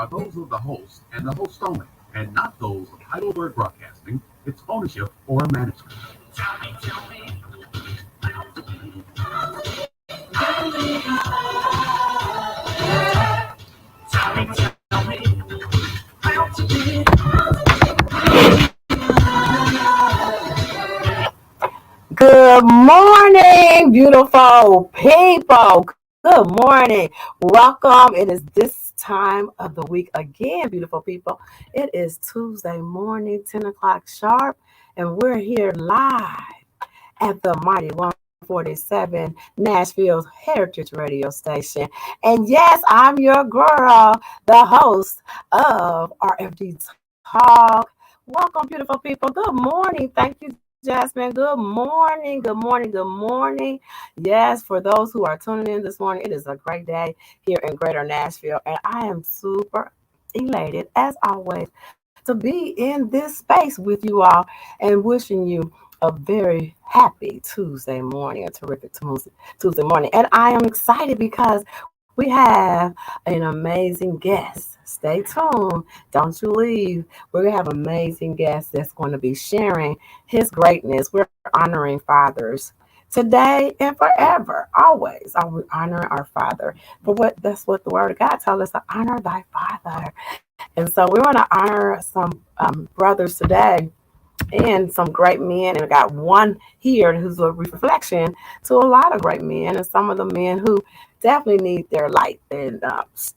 are those of the host and the host only, and not those of Heidelberg Broadcasting, its ownership, or management. Good morning, beautiful people. Good morning. Welcome. It is this time of the week again, beautiful people. It is Tuesday morning, 10 o'clock sharp, and we're here live at the Mighty 147 Nashville Heritage Radio Station. And yes, I'm your girl, the host of RFD Talk. Welcome, beautiful people. Good morning. Thank you, Jasmine. Good morning. Good morning. Good morning. Yes, for those who are tuning in this morning, it is a great day here in Greater Nashville. And I am super elated, as always, to be in this space with you all and wishing you a very happy Tuesday morning, a terrific Tuesday morning. And I am excited because we have an amazing guest. Stay tuned. Don't you leave. We're going to have an amazing guest that's going to be sharing his greatness. We're honoring fathers today and forever. Always are we honoring our father. That's what the word of God tells us, to honor thy father. And so we want to honor some brothers today and some great men. And we got one here who's a reflection to a lot of great men and some of the men who definitely need their light and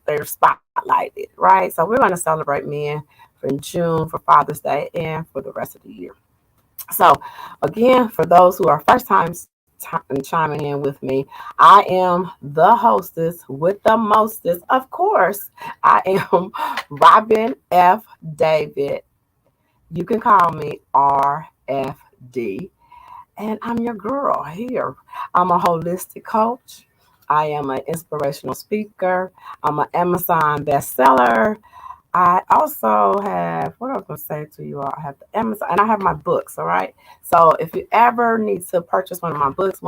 their spotlighted, right? So we're going to celebrate men in June for Father's Day and for the rest of the year. So again, for those who are first time chiming in with me, I am the hostess with the mostest. Of course, I am Robin F. David. You can call me RFD, and I'm your girl here. I'm a holistic coach. I am an inspirational speaker. I'm an Amazon bestseller. I also have, what I was going to say to you all, I have the Amazon, and I have my books, all right? So if you ever need to purchase one of my books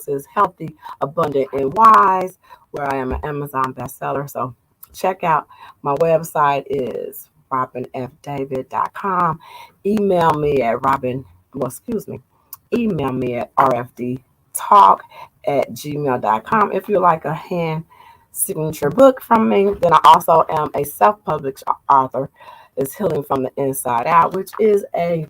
is Healthy, Abundant, and Wise, where I am an Amazon bestseller. So check out my website is robinfdavid.com. Email me at rfdtalk@gmail.com. If you like a hand signature book from me, then I also am a self-published author. It's Healing from the Inside Out, which is a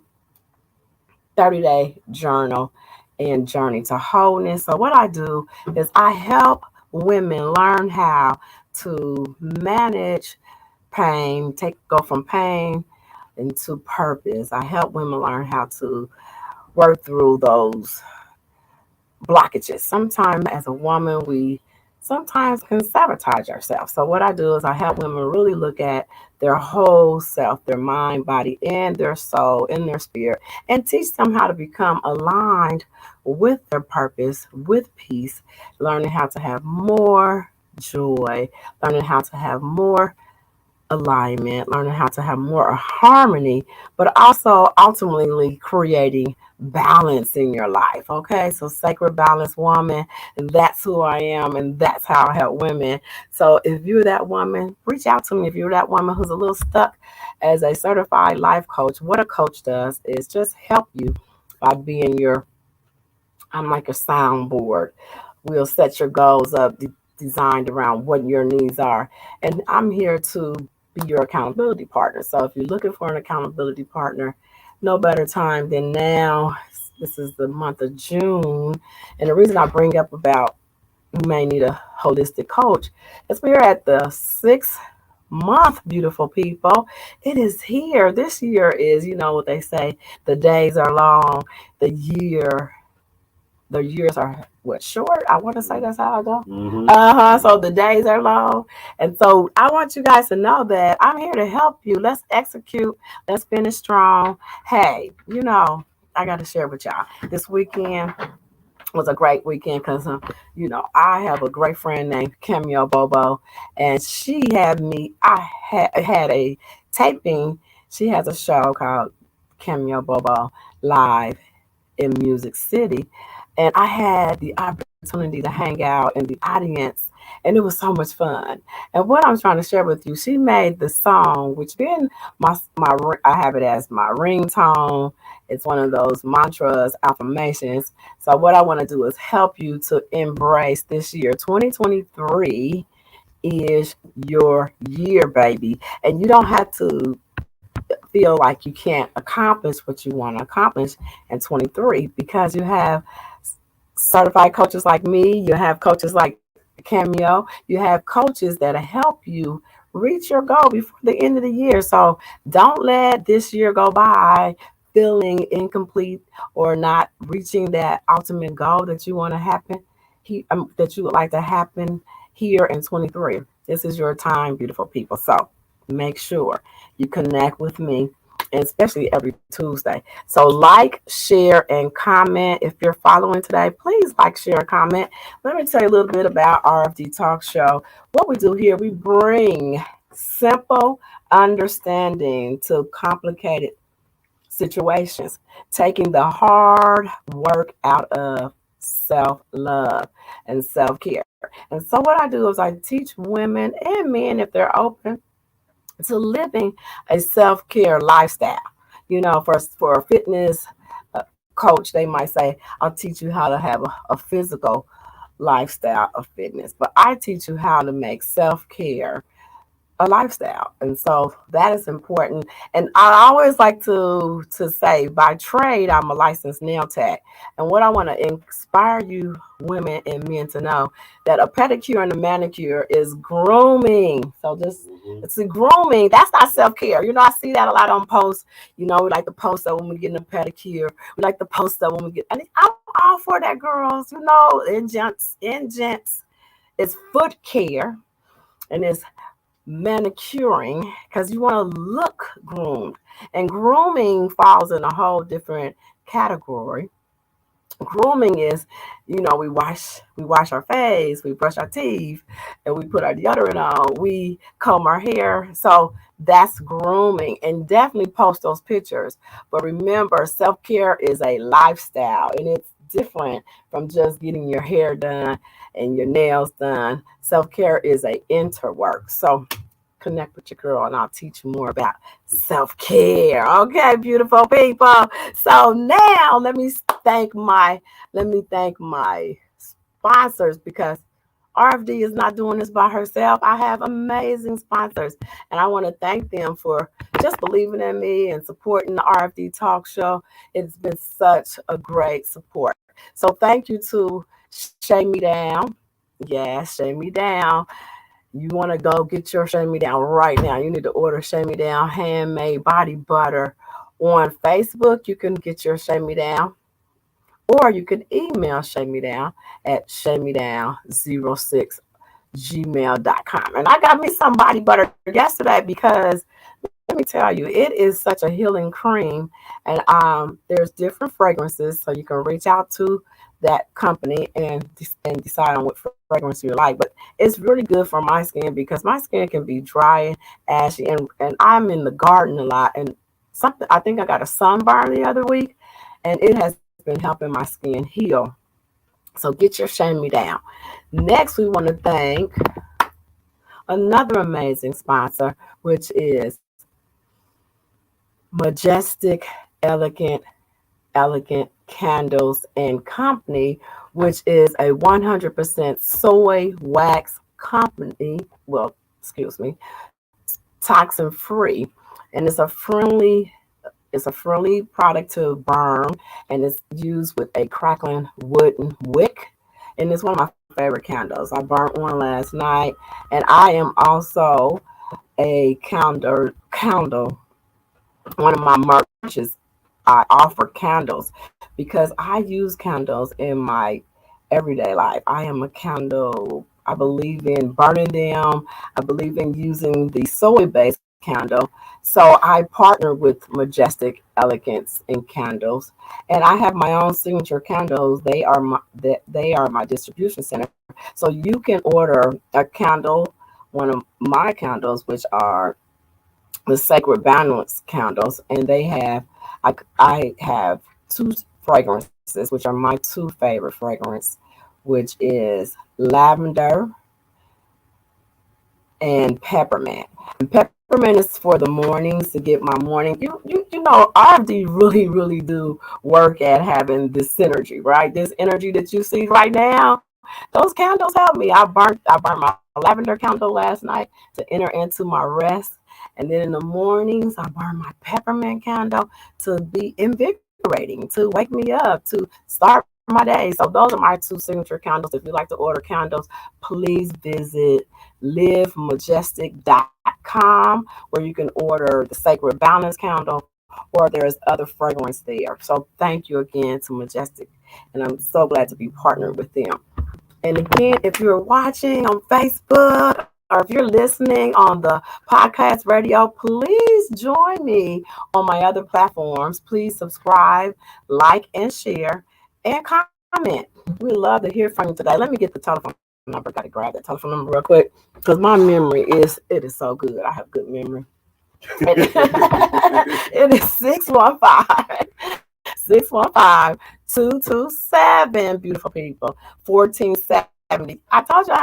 30-day journal and journey to wholeness. So what I do is I help women learn how to manage pain, go from pain into purpose. I help women learn how to work through those blockages. Sometimes as a woman, we sometimes can sabotage ourselves. So what I do is I help women really look at their whole self, their mind, body, and their soul, and their spirit, and teach them how to become aligned with their purpose, with peace, learning how to have more joy, learning how to have more alignment, learning how to have more harmony, but also ultimately creating balance in your life. Okay, so sacred balance woman, and that's who I am, and that's how I help women. So if you're that woman, reach out to me. If you're that woman who's a little stuck as a certified life coach, what a coach does is just help you by being I'm like a soundboard. We'll set your goals up, designed around what your needs are, and I'm here to be your accountability partner. So if you're looking for an accountability partner, no better time than now. This is the month of June. And the reason I bring up about you may need a holistic coach is we're at the 6th month, beautiful people. It is here. This year is, you know what they say, the days are long, the years are short. I want to say that's how I go. Mm-hmm. So the days are long. And so I want you guys to know that I'm here to help you. Let's execute. Let's finish strong. Hey, I got to share with y'all. This weekend was a great weekend because, I have a great friend named Cameo Bobo, and she had me. I had a taping. She has a show called Cameo Bobo Live in Music City, and I had the opportunity to hang out in the audience, and it was so much fun. And what I'm trying to share with you, she made the song, which been I have it as my ringtone. It's one of those mantras, affirmations. So what I want to do is help you to embrace this year. 2023 is your year, baby, and you don't have to feel like you can't accomplish what you want to accomplish in 23 because you have certified coaches like me, you have coaches like Cameo, you have coaches that help you reach your goal before the end of the year. So don't let this year go by feeling incomplete or not reaching that ultimate goal that you want to happen, that you would like to happen here in 23. This is your time, beautiful people. So make sure you connect with me, and especially every Tuesday. So like, share, and comment. If you're following today, please like, share, and comment. Let me tell you a little bit about RFD Talk Show. What we do here, we bring simple understanding to complicated situations, taking the hard work out of self-love and self-care. And so what I do is I teach women and men, if they're open, to living a self-care lifestyle. You know, for a fitness coach, they might say, I'll teach you how to have a physical lifestyle of fitness, but I teach you how to make self-care a lifestyle. And so that is important. And I always like to say, by trade, I'm a licensed nail tech. And what I want to inspire you women and men to know, that a pedicure and a manicure is grooming. So just it's a grooming. That's not self-care. You know, I see that a lot on posts. You know, we like to post that when we get a pedicure. We like to post that when we get, and I'm all for that, girls. You know, in gents, it's foot care, and it's manicuring, because you want to look groomed, and grooming falls in a whole different category. Grooming is, you know, we wash our face, we brush our teeth, and we put our deodorant on, we comb our hair. So that's grooming, and definitely post those pictures. But remember, self-care is a lifestyle, and it's different from just getting your hair done and your nails done. Self-care is a interwork. So connect with your girl, and I'll teach you more about self-care. Okay, beautiful people. So now let me thank my sponsors, because RFD is not doing this by herself. I have amazing sponsors, and I want to thank them for just believing in me and supporting the RFD Talk Show. It's been such a great support. So thank you to Shake Me Down. Yes, Shake Me Down. You want to go get your Shake Me Down right now. You need to order Shake Me Down handmade body butter on Facebook. You can get your Shake Me Down, or you can email Shake Me Down at shakemedown06gmail.com. And I got me some body butter yesterday, because let me tell you, it is such a healing cream. And there's different fragrances, so you can reach out to that company and decide on what fragrance you like. But it's really good for my skin, because my skin can be dry and ashy, and I'm in the garden a lot. And something, I think I got a sunburn the other week, and it has been helping my skin heal. So get your Shake Me Down. Next, we want to thank another amazing sponsor, which is Majestic Elegant Candles and Company, which is a 100% soy wax company. Well, excuse me, toxin free, and it's a friendly product to burn, and it's used with a crackling wooden wick. And it's one of my favorite candles. I burnt one last night, and I am also a candle. One of my merches, I offer candles, because I use candles in my everyday life. I am a candle. I believe in burning them. I believe in using the soy-based candle. So I partner with Majestic Elegance in Candles, and I have my own signature candles. They are my distribution center. So you can order a candle, one of my candles, which are the Sacred Balance candles, and I have two fragrances, which are my two favorite fragrances, which is lavender and peppermint. And peppermint is for the mornings to get my morning. You know, RFD really do work at having this synergy, right? This energy that you see right now. Those candles help me. I burnt my lavender candle last night to enter into my rest. And then in the mornings, I burn my peppermint candle to be invigorating, to wake me up, to start my day. So those are my two signature candles. If you like to order candles, please visit livemajestic.com where you can order the Sacred Balance candle, or there's other fragrance there. So thank you again to Majestic, and I'm so glad to be partnered with them. And again, if you're watching on Facebook or if you're listening on the podcast radio, please join me on my other platforms. Please subscribe, like, and share, and comment. We love to hear from you today. Let me get the telephone number. Got to grab that telephone number real quick because my memory is so good. I have good memory. It is 615-227, beautiful people, 1470. I told you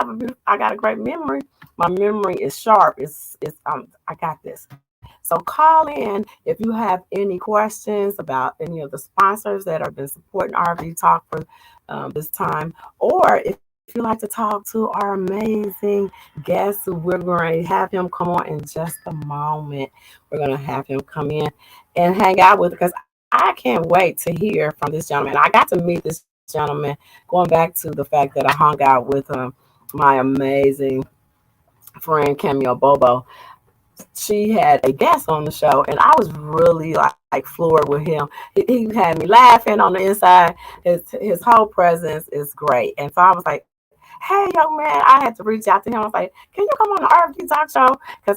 I got a great memory. My memory is sharp. I got this. So call in if you have any questions about any of the sponsors that have been supporting RFD Talk for this time, or if you like to talk to our amazing guest, who we're going to have him come on in just a moment. We're going to have him come in and hang out with, because I can't wait to hear from this gentleman. I got to meet this gentleman going back to the fact that I hung out with my amazing friend Camille Bobo. She had a guest on the show, and I was really like floored with him. He had me laughing on the inside. His whole presence is great, and so I was like, "Hey, young man," I had to reach out to him. I was like, "Can you come on the RFD Talk Show?" Because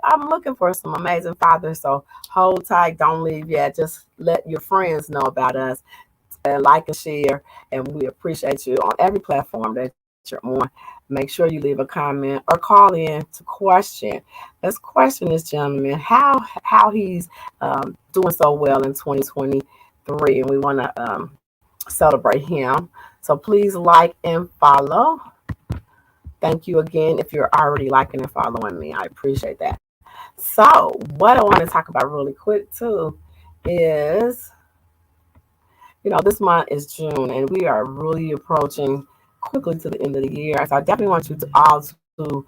I'm looking for some amazing fathers. So hold tight, don't leave yet. Just let your friends know about us, and like and share, and we appreciate you on every platform that you're on. Make sure you leave a comment or call in to question. Let's question this gentleman, how he's doing so well in 2023, and we want to celebrate him. So please like and follow. Thank you again if you're already liking and following me. I appreciate that. So what I want to talk about really quick too is, this month is June, and we are really approaching quickly to the end of the year. So I definitely want you to all to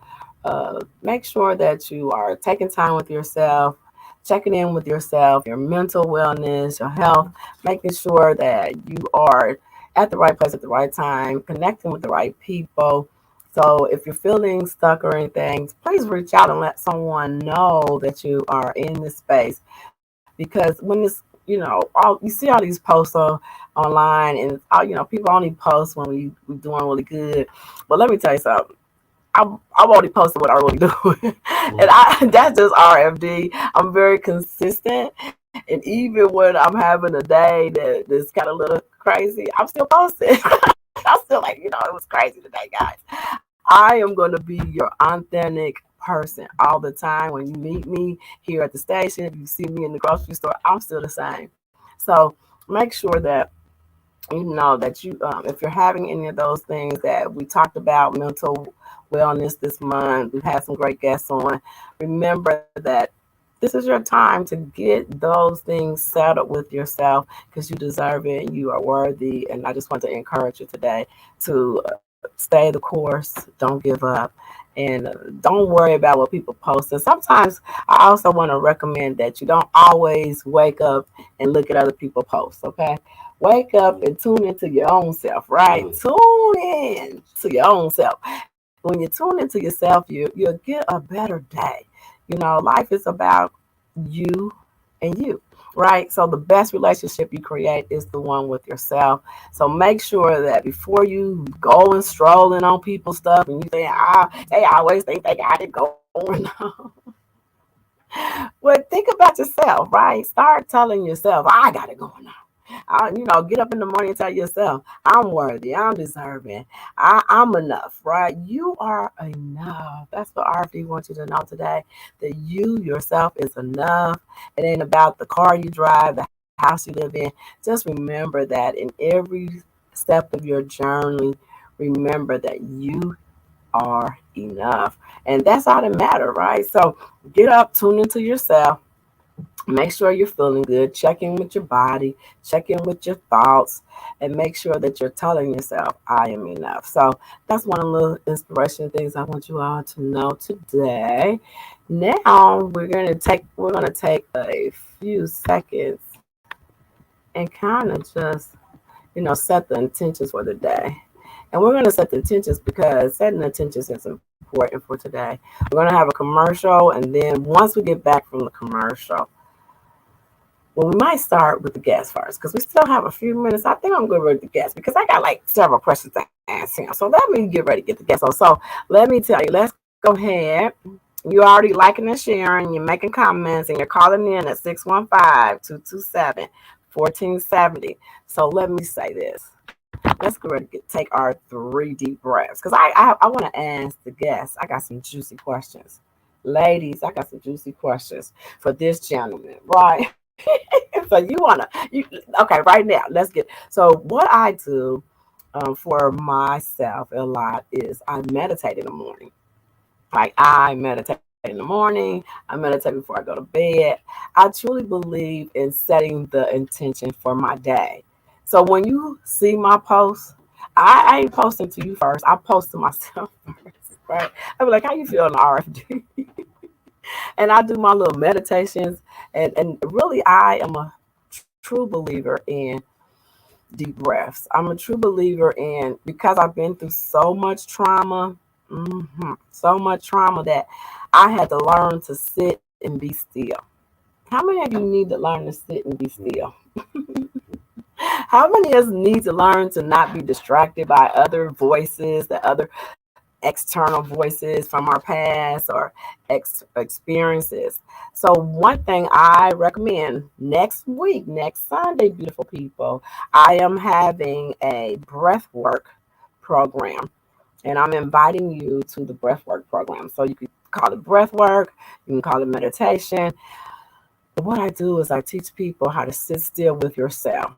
make sure that you are taking time with yourself, checking in with yourself, your mental wellness, your health, making sure that you are at the right place at the right time, connecting with the right people. So if you're feeling stuck or anything, please reach out and let someone know that you are in this space. Because when this, you see all these posts online, and people only post when we doing really good. But let me tell you something. I've already posted what I really do, and that's just RFD. I'm very consistent, and even when I'm having a day that's kind of a little crazy, I'm still posting. I'm still like, it was crazy today, guys. I am going to be your authentic person all the time. When you meet me here at the station, if you see me in the grocery store, I'm still the same. So make sure that you know that you, if you're having any of those things that we talked about, mental wellness this month, we've had some great guests on. Remember that this is your time to get those things settled with yourself, because you deserve it. You are worthy. And I just want to encourage you today to stay the course. Don't give up. And don't worry about what people post. And sometimes I also want to recommend that you don't always wake up and look at other people posts, okay? Wake up and tune into your own self, right? Tune in to your own self. When you tune into yourself, you'll get a better day. Life is about you and you, right? So the best relationship you create is the one with yourself. So make sure that before you go and strolling on people's stuff and you think, they always think they got it going on. But think about yourself, right? Start telling yourself, I got it going on. Get up in the morning and tell yourself, I'm worthy, I'm deserving, I'm enough, right? You are enough. That's what RFD wants you to know today, that you yourself is enough. It ain't about the car you drive, the house you live in. Just remember that in every step of your journey, remember that you are enough. And that's all that matters, right? So get up, tune into yourself. Make sure you're feeling good. Check in with your body. Check in with your thoughts. And make sure that you're telling yourself, I am enough. So that's one of the inspiration things I want you all to know today. Now we're gonna take a few seconds and kind of just, set the intentions for the day. And we're going to set the intentions because setting the intentions is important for today. We're going to have a commercial, and then once we get back from the commercial, well, we might start with the guest first because we still have a few minutes. I think I'm going to read the guest because I got like several questions to ask him. So let me get ready to get the guest on. So let me tell you, let's go ahead. You're already liking and sharing, you're making comments, and you're calling in at 615-227-1470. So let me say this. Let's go ahead and take our 3 deep breaths because I want to ask the guests. I got some juicy questions. Ladies, I got some juicy questions for this gentleman, right? So okay, right now, let's get. So what I do for myself a lot is I meditate in the morning. Like I meditate in the morning, I meditate before I go to bed. I truly believe in setting the intention for my day. So when you see my posts, I ain't posting to you first. I post to myself first, right? I be like, how you feel in the RFD? And I do my little meditations. And really, I am a true believer in deep breaths. I'm a true believer in, because I've been through so much trauma, so much trauma that I had to learn to sit and be still. How many of you need to learn to sit and be still? How many of us need to learn to not be distracted by other voices, the other external voices from our past or experiences? So one thing I recommend next week, next Sunday, beautiful people, I am having a breath work program. And I'm inviting you to the breath work program. So you can call it breath work, you can call it meditation. But what I do is I teach people how to sit still with yourself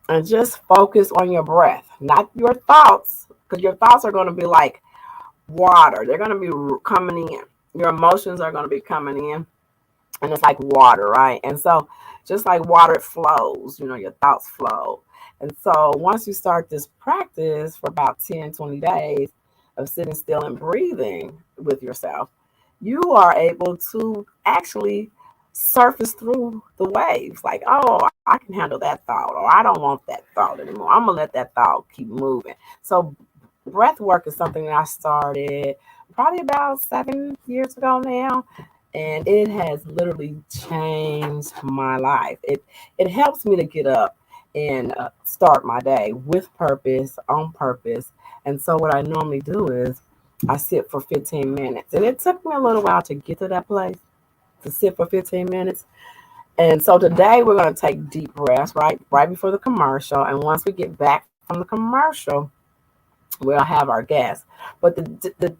and just focus on your breath, not your thoughts, because your thoughts are going to be like water. They're going to be coming in. Your emotions are going to be coming in, and it's like water, right? And so just like water, it flows, your thoughts flow. And so once you start this practice for about 10, 20 days of sitting still and breathing with yourself, you are able to actually surface through the waves. Like, oh, I can handle that thought, or I don't want that thought anymore. I'm going to let that thought keep moving. So breath work is something that I started probably about 7 years ago now. And it has literally changed my life. It helps me to get up and start my day with purpose, on purpose. And so what I normally do is I sit for 15 minutes. And it took me a little while to get to that place, to sit for 15 minutes. And so today we're going to take deep breaths right before the commercial. And once we get back from the commercial, we'll have our guests. But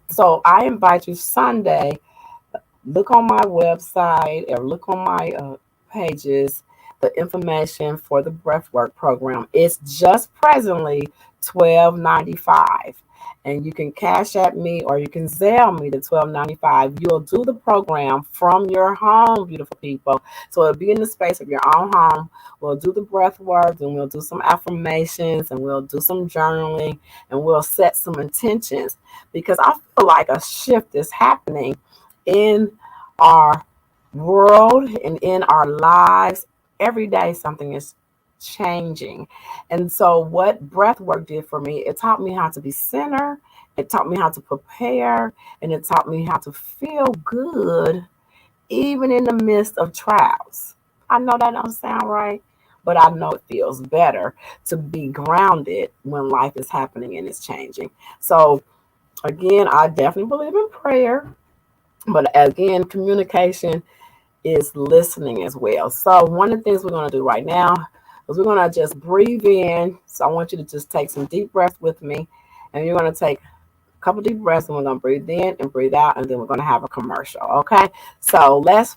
so I invite you Sunday. Look on my website or look on my pages, the information for the breathwork program. It's just presently $12.95. And you can cash at me or you can Zelle me the $12.95. You'll do the program from your home, beautiful people. So it'll be in the space of your own home. We'll do the breath work, and we'll do some affirmations, and we'll do some journaling, and we'll set some intentions, because I feel like a shift is happening in our world and in our lives. Every day something is changing. And so what breath work did for me, it taught me how to be centered, it taught me how to prepare, and it taught me how to feel good even in the midst of trials. I know that don't sound right, but I know it feels better to be grounded when life is happening and it's changing. So again, I definitely believe in prayer. But again, communication is listening as well. So one of the things we're going to do right now is we're going to just breathe in. So I want you to just take some deep breaths with me. And you're going to take a couple deep breaths, and we're going to breathe in and breathe out. And then we're going to have a commercial. Okay. So let's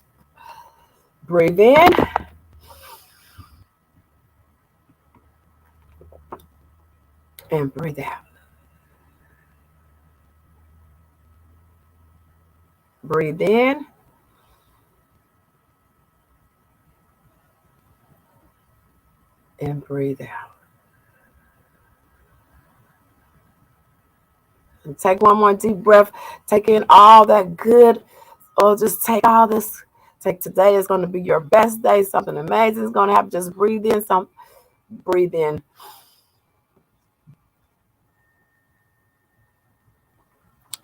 breathe in And breathe out. Breathe in. And breathe out. And take one more deep breath. Take in all that good. Or just take all this. Take today is going to be your best day. Something amazing is going to happen. Just breathe in. Breathe in.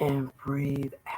And breathe out.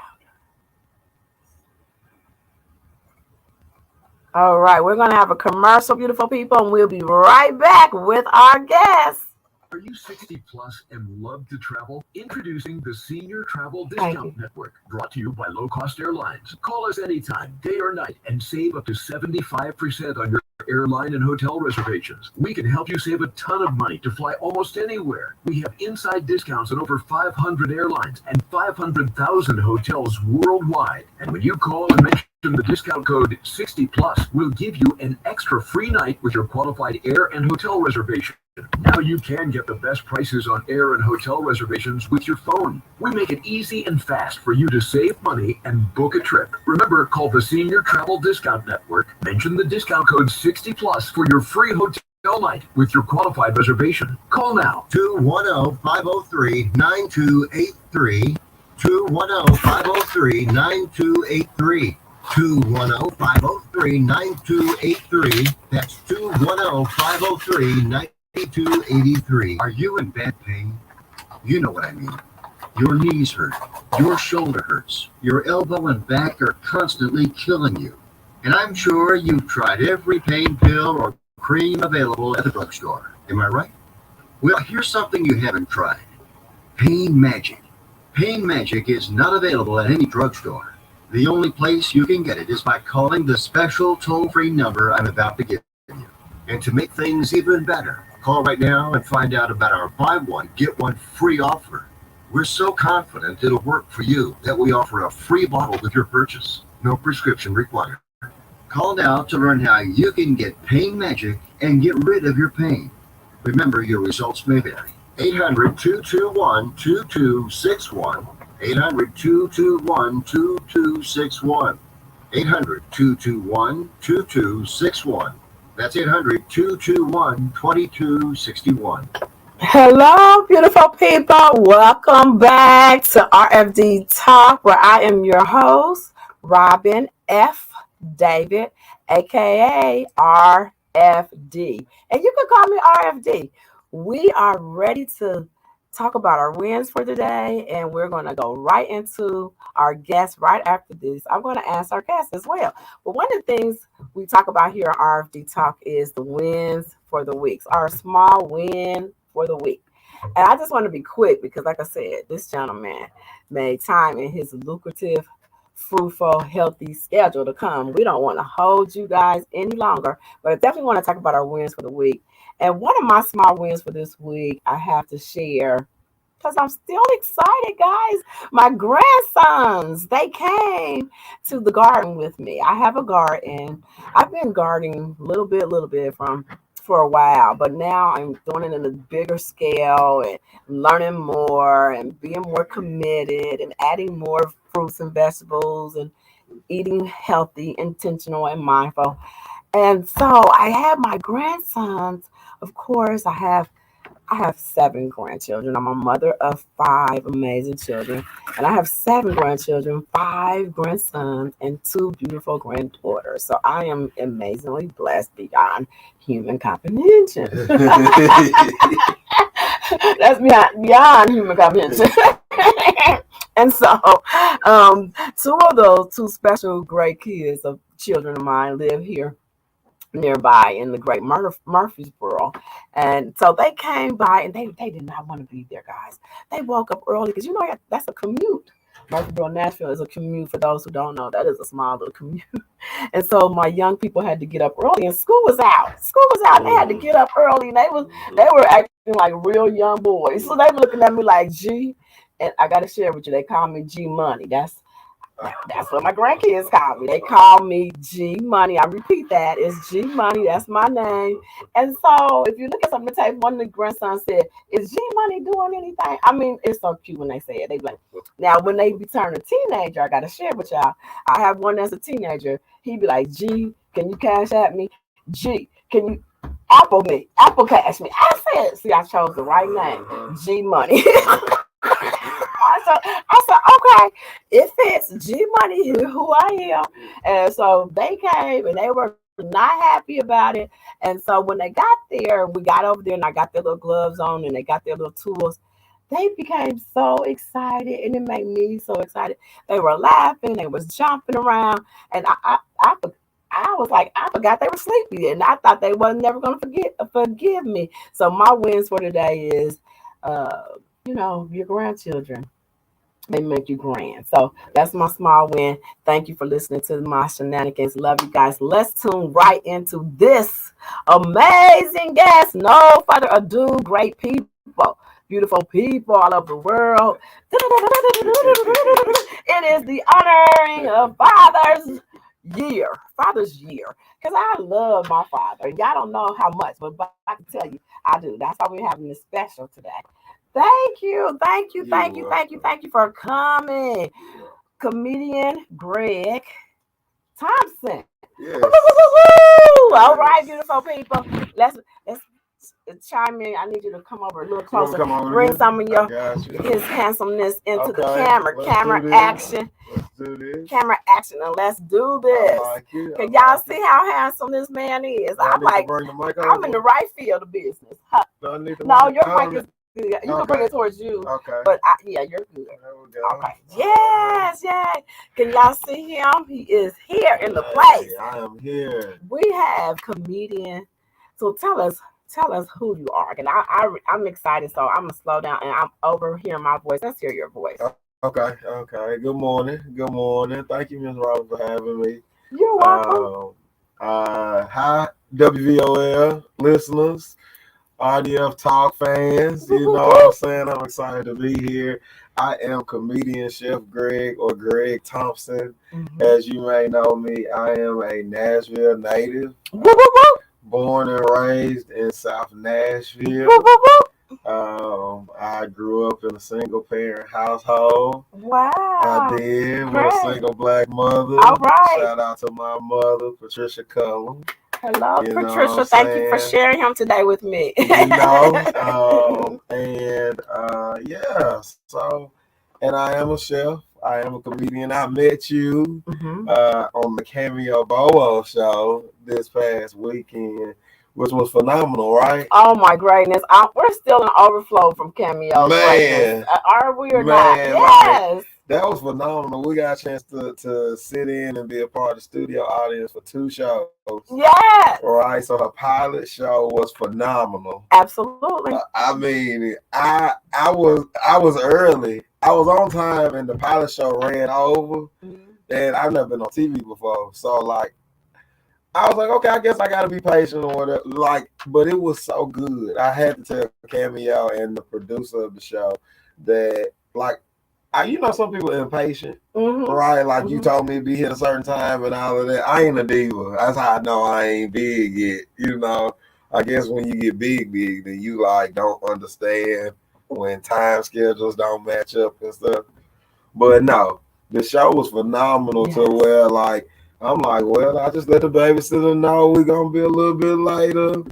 All right, we're going to have a commercial, beautiful people, and we'll be right back with our guests. Are you 60 plus and love to travel? Introducing the Senior Travel Discount Network, brought to you by Low Cost Airlines. Call us anytime, day or night, and save up to 75% on your airline and hotel reservations. We can help you save a ton of money to fly almost anywhere. We have inside discounts on over 500 airlines and 500,000 hotels worldwide. And when you call and mention the discount code 60 plus, we'll give you an extra free night with your qualified air and hotel reservation. Now you can get the best prices on air and hotel reservations with your phone. We make it easy and fast for you to save money and book a trip. Remember, call the Senior Travel Discount Network. Mention the discount code 60 plus for your free hotel night with your qualified reservation. Call now. 210-503-9283. 210-503-9283. 210-503-9283. That's 210-503-9283. 8283. Are you in bad pain? You know what I mean. Your knees hurt. Your shoulder hurts. Your elbow and back are constantly killing you. And I'm sure you've tried every pain pill or cream available at the drugstore. Am I right? Well, here's something you haven't tried. Pain Magic. Pain Magic is not available at any drugstore. The only place you can get it is by calling the special toll-free number I'm about to give you. And to make things even better, call right now and find out about our buy one, get one free offer. We're so confident it'll work for you that we offer a free bottle with your purchase. No prescription required. Call now to learn how you can get Pain Magic and get rid of your pain. Remember, your results may vary. 800-221-2261. 800-221-2261. 800-221-2261. That's 800-221-2261. Hello, beautiful people. Welcome back to RFD Talk, where I am your host, Robin F. David, aka RFD. And you can call me RFD. We are ready to talk about our wins for today, and we're going to go right into our guests right after this. I'm going to ask our guests as well. But one of the things we talk about here at RFD Talk is the wins for the weeks, our small win for the week. And I just want to be quick because, like I said, this gentleman made time in his lucrative, fruitful, healthy schedule to come. We don't want to hold you guys any longer, but I definitely want to talk about our wins for the week. And one of my small wins for this week, I have to share because I'm still excited, guys. My grandsons, they came to the garden with me. I have a garden. I've been gardening a little bit for a while, but now I'm doing it in a bigger scale and learning more and being more committed and adding more fruits and vegetables and eating healthy, intentional, and mindful. And so I have my grandsons. Of course, I have 7 grandchildren. I'm a mother of 5 amazing children. And I have 7 grandchildren, 5 grandsons, and 2 beautiful granddaughters. So I am amazingly blessed beyond human comprehension. That's beyond human comprehension. And so 2 of those 2 special great kids of children of mine live here nearby in the great Murfreesboro. And so they came by and they did not want to be there, guys. They woke up early because, that's a commute. Murfreesboro, Nashville is a commute. For those who don't know, that is a small little commute. And so my young people had to get up early and school was out. They had to get up early and they were acting like real young boys. So they were looking at me like G, and I got to share with you, they call me G Money. That's what my grandkids call me. They call me G Money. I repeat that. It's G Money. That's my name. And so if you look at some of the tape, one of the grandsons said, "Is G Money doing anything?" I mean, it's so cute when they say it. They be like, now when they turn a teenager, I gotta share with y'all. I have one that's a teenager. He be like, "G, can you cash at me? G, can you Apple cash me?" I said, see, I chose the right name. G Money. I said, okay, it fits. G Money, who I am. And so they came and they were not happy about it. And so when they got there, we got over there and I got their little gloves on and they got their little tools. They became so excited and it made me so excited. They were laughing, they was jumping around, and I was like, I forgot they were sleepy, and I thought they wasn't never gonna forgive me. So my wins for today is, your grandchildren, they make you grand. So that's my small win. Thank you for listening to my shenanigans. Love you guys. Let's tune right into this amazing guest. No further ado, great people, beautiful people all over the world. It is the honoring of Father's Year. Because I love my father. Y'all don't know how much, but I can tell you, I do. That's why we're having this special today. Thank you for coming, comedian Greg Thompson. Yes. All right, beautiful people. Let's chime in. I need you to come over a little closer. Bring some of his handsomeness into the camera. Camera action. Let's do this. Camera action, and let's do this. Can y'all see how handsome this man is? I'm like, I'm in the right field of business. No, your mic is good. You can bring it towards you. Okay. But you're good. There we go. Okay. Yes. Can y'all see him? He is here in the place. I am here. We have comedian. So tell us who you are. And I'm excited, so I'm gonna slow down and I'm overhearing my voice. Let's hear your voice. Okay. Good morning. Thank you, Ms. Robin, for having me. You're welcome. Hi, WVOL listeners, RFD Talk fans. You know what I'm saying? I'm excited to be here. I am comedian Chef Greg Thompson. Mm-hmm. As you may know me, I am a Nashville native. Born and raised in South Nashville. I grew up in a single parent household. Wow. I did with a single black mother. All right. Shout out to my mother, Patricia Cullum. Hello, Patricia. Thank you for sharing him today with me. And I am a chef. I am a comedian. I met you on the Cameo Bowo show this past weekend, which was phenomenal, right? Oh my greatness. We're still in overflow from Cameo. Man. Are we or not? Yes. That was phenomenal. We got a chance to sit in and be a part of the studio audience for 2 shows. Yes. Right. So her pilot show was phenomenal. Absolutely. I mean, I was early. I was on time and the pilot show ran over. And I've never been on TV before. So like I was like, okay, I guess I gotta be patient or whatever. Like, but it was so good. I had to tell Cameo and the producer of the show that like some people are impatient, right? Like you told me to be here at a certain time and all of that. I ain't a diva. That's how I know I ain't big yet. I guess when you get big, then you like don't understand when time schedules don't match up and stuff. But no, the show was phenomenal to where like I'm like, well, I just let the babysitter know we're gonna be a little bit later,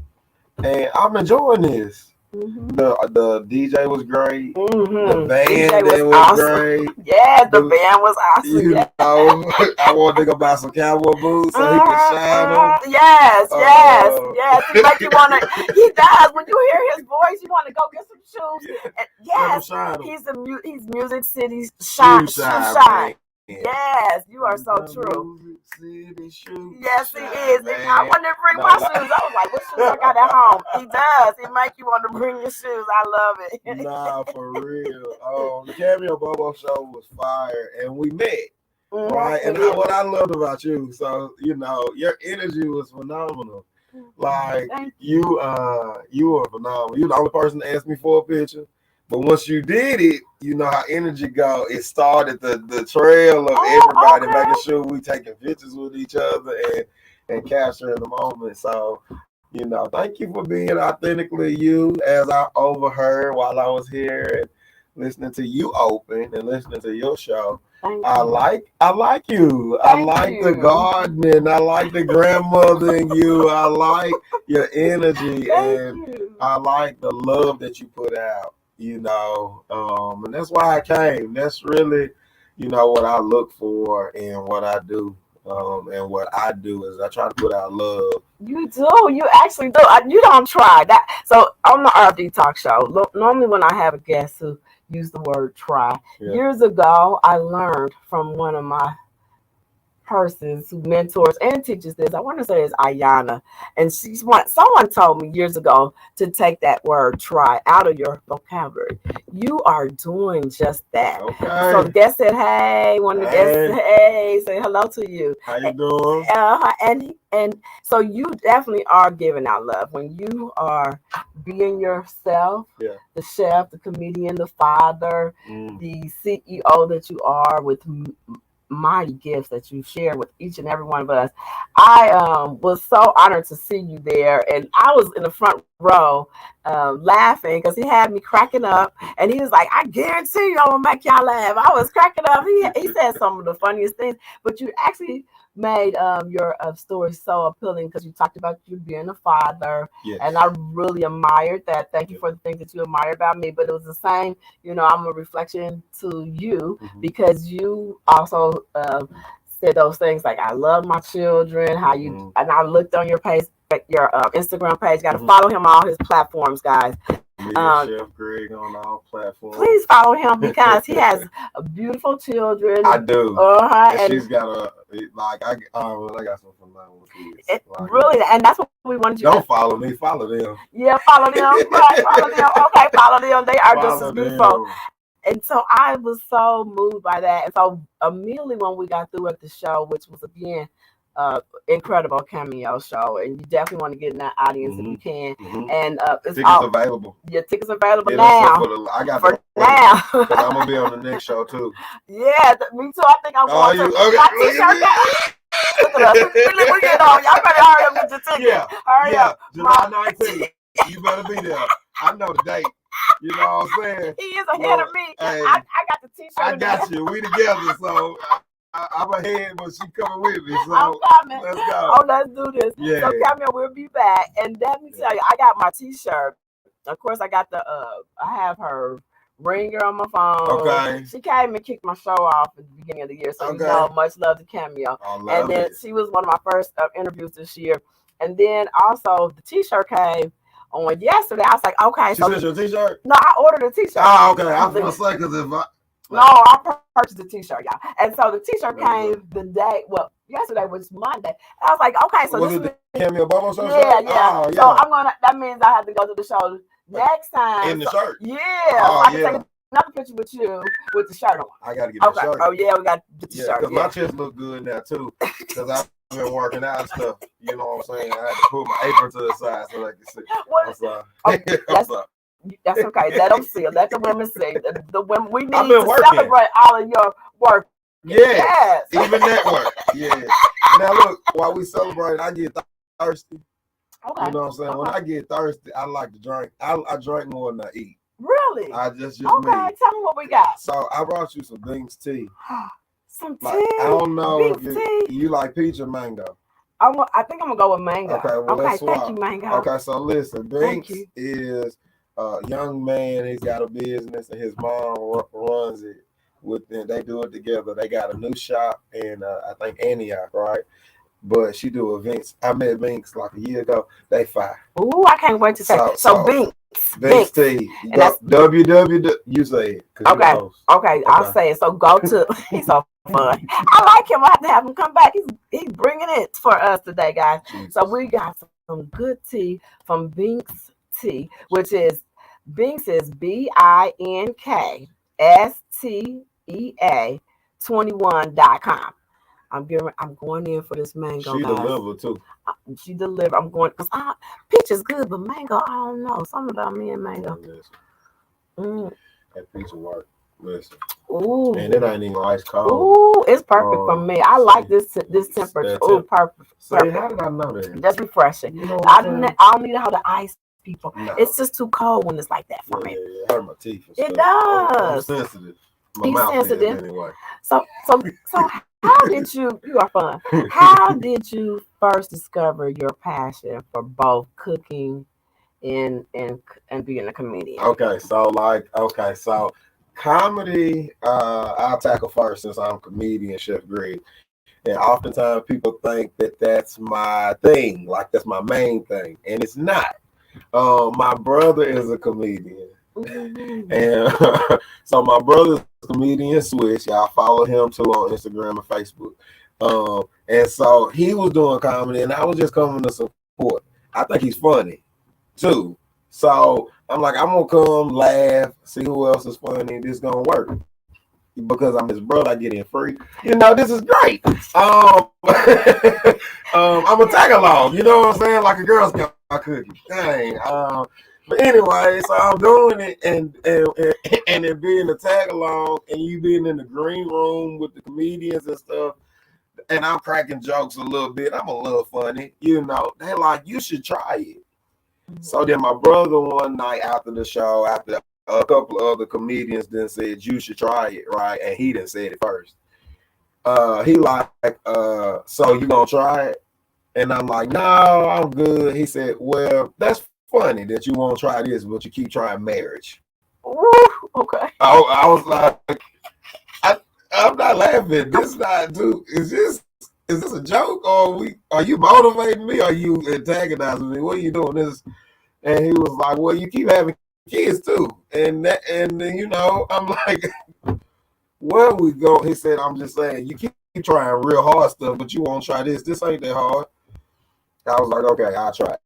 and I'm enjoying this. The DJ was great. The band was awesome. Great. Yeah, the band was awesome. I wanted to go buy some cowboy boots so he could shine them. Yes. He make you want to. He does. When you hear his voice, you want to go get some shoes. And yes, he's Music City's shine. Yes, you are so true. Yes, he is. And I wanted to bring my shoes. I was like, what shoes I got at home? He does. He make you want to bring your shoes. I love it. Nah, for real. The Cameo Bobo show was fire, and we met. Right? And what I loved about you, so, your energy was phenomenal. Like, you were phenomenal. You're the only person to ask me for a picture. But once you did it, you know how energy go. It started the trail of everybody making sure we taking pictures with each other and capturing the moment. So, you know, thank you for being authentically you, as I overheard while I was here and listening to you open and listening to your show. I like you. I like the gardening. I like the grandmother in you. I like your energy, and I like the love that you put out. You know, and that's why I came. That's really, you know, what I look for in what I do. And what I do is I try to put out love. You do. You actually do. You don't try that. So on the RFD Talk Show, normally when I have a guest who use the word try, years ago, I learned from one of my persons who mentors and teaches this. I want to say it's Ayana, and someone told me years ago to take that word try out of your vocabulary. You are doing just that. Okay. So the guest said, hey, one of the guests said, hey, say hello to you. How you doing? And so you definitely are giving out love when you are being yourself, the chef, the comedian, the father, the CEO that you are, with mighty gifts that you share with each and every one of us. I was so honored to see you there, and I was in the front row laughing because he had me cracking up, and he was like, I guarantee you I'm gonna make y'all laugh. I was cracking up. He said some of the funniest things, but you actually made your story so appealing because you talked about you being a father, and I really admired that. Thank you for the things that you admired about me, but it was the same, you know, I'm a reflection to you because you also said those things like, I love my children, how you, and I looked on your page, your Instagram page, got to follow him on all his platforms, guys. Chef Greg on all platforms. Please follow him because he has beautiful children. I do. And she's got I got some phenomenal kids. Really, and that's what we wanted you to Don't follow me, follow them. Yeah, follow them. Right, follow them. Okay, follow them. They are just as beautiful. And so I was so moved by that. And so immediately when we got through at the show, which was again incredible cameo show, and you definitely want to get in that audience if you can. And it's tickets available. Your tickets available now. I got for now. Because I'm gonna be on the next show too. Yeah, me too. I think I'm going to my t-shirt. Look at us. We get on. Y'all better hurry up with your ticket. Hurry up. July 19th. You better be there. I know the date. You know what I'm saying? He is ahead of me. Hey, I got the t-shirt. I got you. We together, so I'm ahead, but she coming with me. So I'm coming. Let's go. Oh, let's do this. Yeah. So Camille, we'll be back. And let me tell you, I got my t-shirt. Of course, I got I have her ringer on my phone. Okay. She came and kicked my show off at the beginning of the year. So you know, much love to Camille. And then she was one of my first interviews this year. And then also the t-shirt came on yesterday. I was like, okay. She sent you a t-shirt? No, I ordered a t-shirt. Oh, okay. I was going to say, because if I... No, I purchased a t-shirt, y'all. And so the t-shirt came the day, yesterday was Monday. I was like, okay, so was this it the Camille Bobo show? Yeah. Oh, so that means I have to go to the show next time. In the shirt? Yeah. I can take another picture with you with the shirt on. I got to get the shirt. Oh, yeah, we got to get the shirt. Because my chest look good now, too. Because I've been working out and stuff. You know what I'm saying? I had to put my apron to the side so I can see. I'm sorry. I'm sorry. That's okay. Let them see. Let the women see. The women, we need to celebrate all of your work. Yes. Even that work. Yeah. Now look, while we celebrate, I get thirsty. Okay. You know what I'm saying? When I get thirsty, I like to drink. I drink more than I eat. Really? I just okay. Me. Tell me what we got. So I brought you some Binks tea. Some tea. I don't know if you like peach or mango. I think I'm gonna go with mango. Okay. Well, let's swap. Thank you, mango. Okay. So listen, Binks is a young man. He's got a business, and his mom runs it. With them, they do it together. They got a new shop in I think Antioch, right? But she do events. I met Binks like a year ago. They fire. Ooh, I can't wait to say. So Binks T. www. You say it. Okay. I'll say it. So go to. He's so fun. I like him. I have to have him come back. He's bringing it for us today, guys. Jesus. So we got some good tea from Binks Tea, which is Binks is BINKSTEA21.com. I'm going in for this mango. She deliver too. She deliver. I'm going because peach is good, but mango, I don't know. Something about me and mango. That piece of work. Listen. Ooh. And it ain't even ice cold. Ooh, it's perfect for me. I like this temperature. Ooh, perfect. See, how did I know that? Just refreshing. You know I don't need how the ice people. No. It's just too cold when it's like that for me. Yeah, it hurt my teeth. It does. I'm sensitive. My He's mouth sensitive. is anyway. So how did you are fun. How did you first discover your passion for both cooking and being a comedian? So comedy, I'll tackle first since I'm a comedian, Chef Greg. And oftentimes people think that that's my thing, like that's my main thing, and it's not. My brother is a comedian. And so my brother's a comedian Switch. Y'all follow him too on Instagram and Facebook. And so he was doing comedy and I was just coming to support. I think he's funny too. So I'm like, I'm gonna come laugh, see who else is funny, this gonna work. Because I'm his brother, I get in free. This is great. I'm a tag along, you know what I'm saying? Like a Girl Scout cookie. Dang. But anyway, so I'm doing it and it being a tag along and you being in the green room with the comedians and stuff, and I'm cracking jokes a little bit. I'm a little funny, They're like, you should try it. So then my brother one night after the show, after a couple of other comedians then said, you should try it, right? And he didn't say it first. He like, so you gonna try it? And I'm like, no, I'm good. He said, well, that's funny that you won't try this, but you keep trying marriage. Ooh, okay. I was like, I'm not laughing. This is not, dude. Is this a joke, or are you motivating me? Or are you antagonizing me? What are you doing this? And he was like, well, you keep having kids too. And then, I'm like, where we go? He said, I'm just saying, you keep trying real hard stuff, but you won't try this. This ain't that hard. I was like, okay, I'll try it.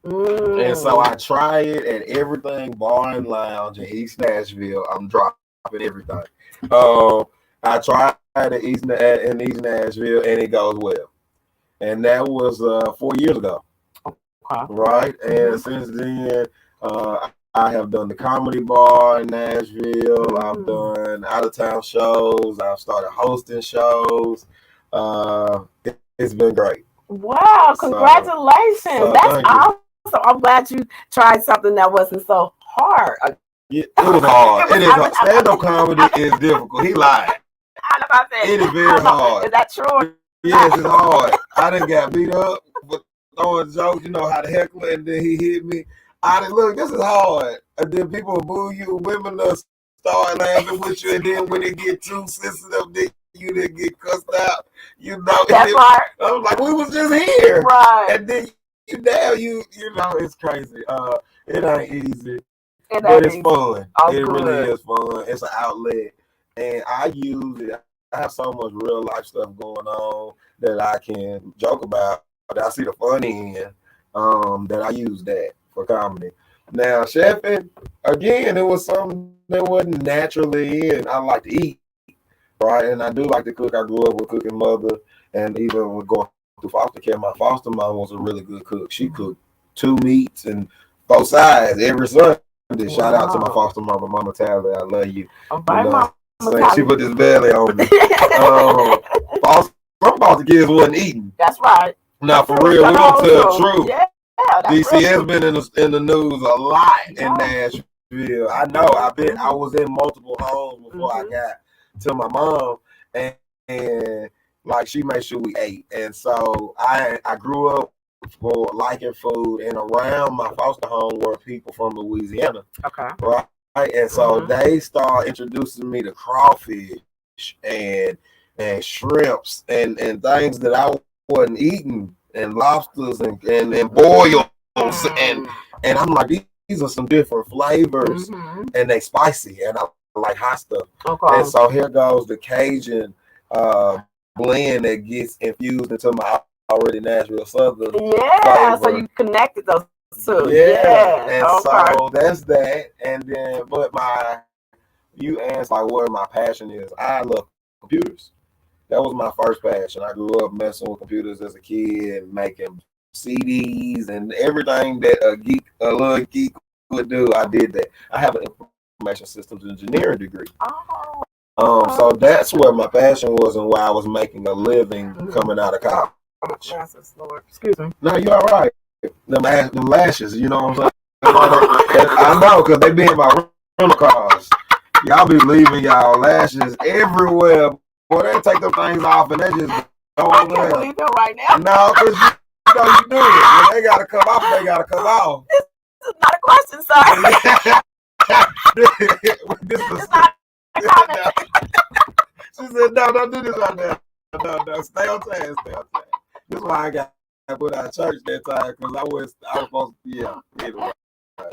And so I try it at everything bar and lounge in East Nashville. I'm dropping everything. I tried it in East Nashville, and it goes well. And that was 4 years ago. Okay. Right? And since then, I have done the comedy bar in Nashville. I've done out-of-town shows. I've started hosting shows. It's been great. Wow, congratulations. That's awesome. I'm glad you tried something that wasn't so hard. Yeah, it was hard. It is hard. Stand-up comedy is difficult. He lied. I know about that. It is very hard. Is that true? Yes, it's hard. I done got beat up for throwing jokes, how the heckler, and then he hit me. Look, this is hard. And then people boo you, women start laughing with you, and then when it get too sensitive, then you didn't get cussed out. That's right. I was like, we was just here. Right. And then it's crazy. It ain't easy. But it's fun. It really is fun. It's an outlet. And I use it. I have so much real life stuff going on that I can joke about, that I see the funny in, that I use that for comedy. Now, chefing, again, it was something that wasn't naturally in. I like to eat, right? And I do like to cook. I grew up with a cooking mother, and even with going through foster care, my foster mom was a really good cook. She cooked 2 meats and 4 sides every Sunday. Shout out to my foster mama, Mama Tally. I love you. She put this belly on me. Some foster kids wasn't eating. That's right. Now, for real, we're going to tell the truth. Yeah, DC has been in the news a lot in Nashville. I know. I was in multiple homes before I got to my mom, and like she made sure we ate. And so I grew up for liking food, and around my foster home were people from Louisiana. Okay. Right. And so they start introducing me to crawfish and shrimps and things that I wasn't eating, and lobsters and boils, and I'm like, these are some different flavors, and they spicy, and I like hot stuff. Okay. And so here goes the Cajun blend that gets infused into my already Nashville Southern flavor. So you connected those two. Yeah. And so that's that. And then, but you asked like where my passion is. I love computers. That was my first passion. I grew up messing with computers as a kid, making CDs and everything that a little geek would do. I did that. I have an information systems engineering degree. Oh. So that's where my passion was and where I was making a living coming out of college. Lord. Excuse me. No, you all right. Them lashes, you know what I'm saying? I know, because they be in my rental cars. Y'all be leaving y'all lashes everywhere. Boy, they take them things off and they just go I over can't there. believe it right now. No, because you know you do it. When they got to come off, they got to come off. This is not a question, sir. This is It's not a comment. She said, no, don't do this right now. No, stay on task, stay on task. This is why I got put out of church that time, because I was supposed to,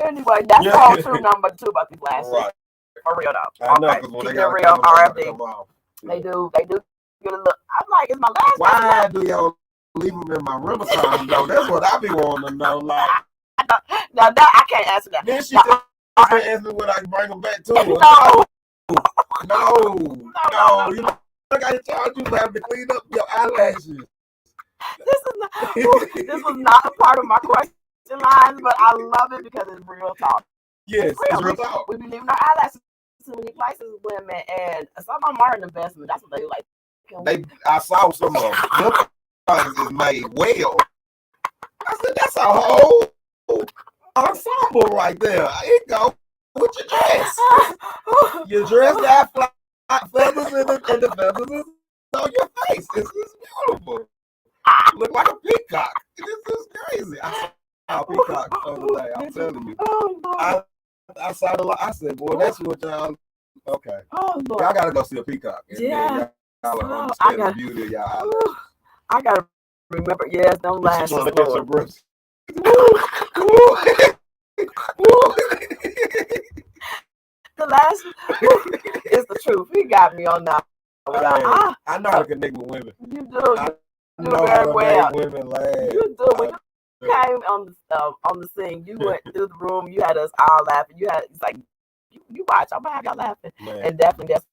Anyway, that's all true number 2 about these lashes. Right. For real though. I know, Okay, because when keep they it got real, RFD. come off. They do get a look. I'm like, is my lash? Why do y'all leave them in my rental car? No, that's what I be wanting to know. Like, No, I can't answer that. then she No, said, ask me when I can bring them back to her. No. No. You know, I got to charge you to have to clean up your eyelashes. This was not a part of my question lines, but I love it because it's real talk. Yes, it's real talk. We be leaving our eyelashes in too many places, women, and some of them are an investment. That's what they like. I saw some of them. Them things is made well. I said, that's a whole ensemble right there. It go with your dress. Your dress got flat feathers in it, and the feathers is on your face. It's beautiful. You look like a peacock. This is crazy. I saw a peacock the other day. I'm telling you. I saw the. I said, boy, that's what y'all. Okay. Oh, Lord. Y'all gotta go see a peacock. And yeah. Y'all understand the beauty of y'all. I gotta remember. Yes, don't lash. Just want to get your breasts. The last is the truth. He got me on that. I know how to connect with women. You do. I You do know very how to well. make women laugh. You do. When you came on the scene, you went through the room. You had us all laughing. It's like you watch. I'm gonna have y'all laughing, and definitely that's